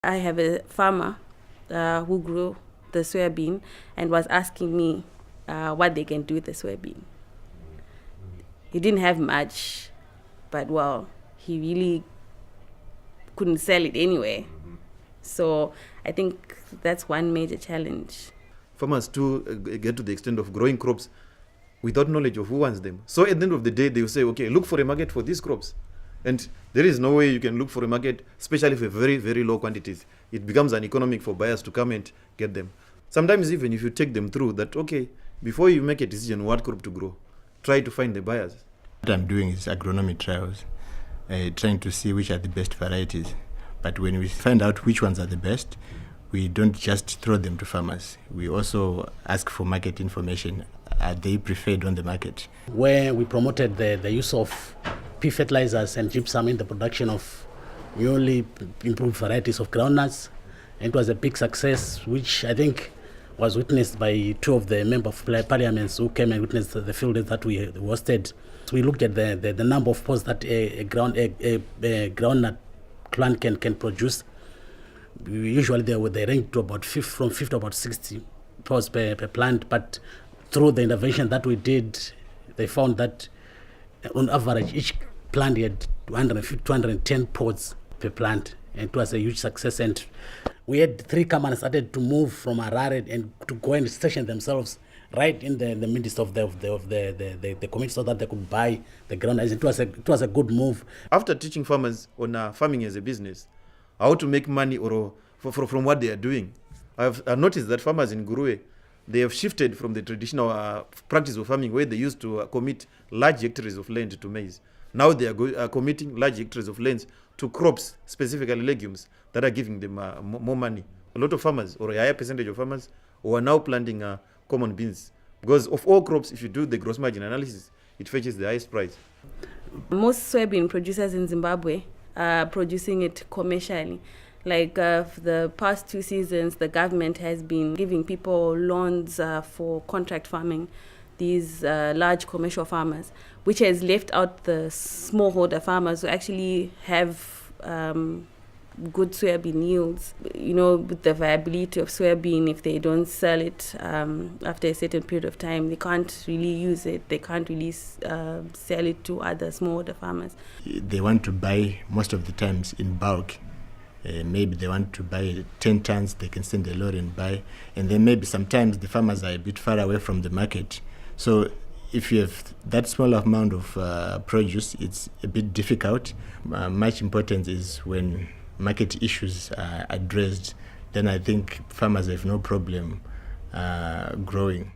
I have a farmer who grew the soybean and was asking me what they can do with the soybean. He didn't have much, but he really couldn't sell it anyway. So I think that's one major challenge. Farmers too get to the extent of growing crops without knowledge of who wants them. So at the end of the day, they will say, okay, look for a market for these crops. And there is no way you can look for a market, especially for very, very low quantities. It becomes uneconomic for buyers to come and get them. Sometimes even if you take them through that, okay, before you make a decision what crop to grow, try to find the buyers. What I'm doing is agronomy trials, trying to see which are the best varieties. But when we find out which ones are the best, we don't just throw them to farmers. We also ask for market information. Are they preferred on the market? Where we promoted the use of pea fertilizers and gypsum in the production of newly improved varieties of groundnuts. It was a big success, which I think was witnessed by two of the members of parliaments who came and witnessed the field that we hosted. So we looked at the number of pods that a groundnut plant can produce. Usually they range to about from 50 to about 60 pods per plant, but through the intervention that we did, they found that on average each plant had 250, 210 pods per plant, and it was a huge success. And we had 3 companies started to move from Harare and to go and station themselves right in the midst of the community so that they could buy the ground. It was a good move. After teaching farmers on farming as a business, how to make money from what they are doing, I've noticed that farmers in Gurue, they have shifted from the traditional practice of farming where they used to commit large hectares of land to maize. Now they are committing large hectares of land to crops, specifically legumes, that are giving them more money. A lot of farmers, or a higher percentage of farmers, who are now planting common beans. Because of all crops, if you do the gross margin analysis, it fetches the highest price. Most soybean producers in Zimbabwe are producing it commercially. Like for the past 2 seasons, the government has been giving people loans for contract farming, these large commercial farmers, which has left out the smallholder farmers who actually have good soybean yields. With the viability of soybean, if they don't sell it after a certain period of time, they can't really use it. They can't really sell it to other smallholder farmers. They want to buy most of the times in bulk. Maybe they want to buy 10 tons, they can send a lorry and buy. And then maybe sometimes the farmers are a bit far away from the market. So if you have that small amount of produce, it's a bit difficult. Much importance is when market issues are addressed, then I think farmers have no problem growing.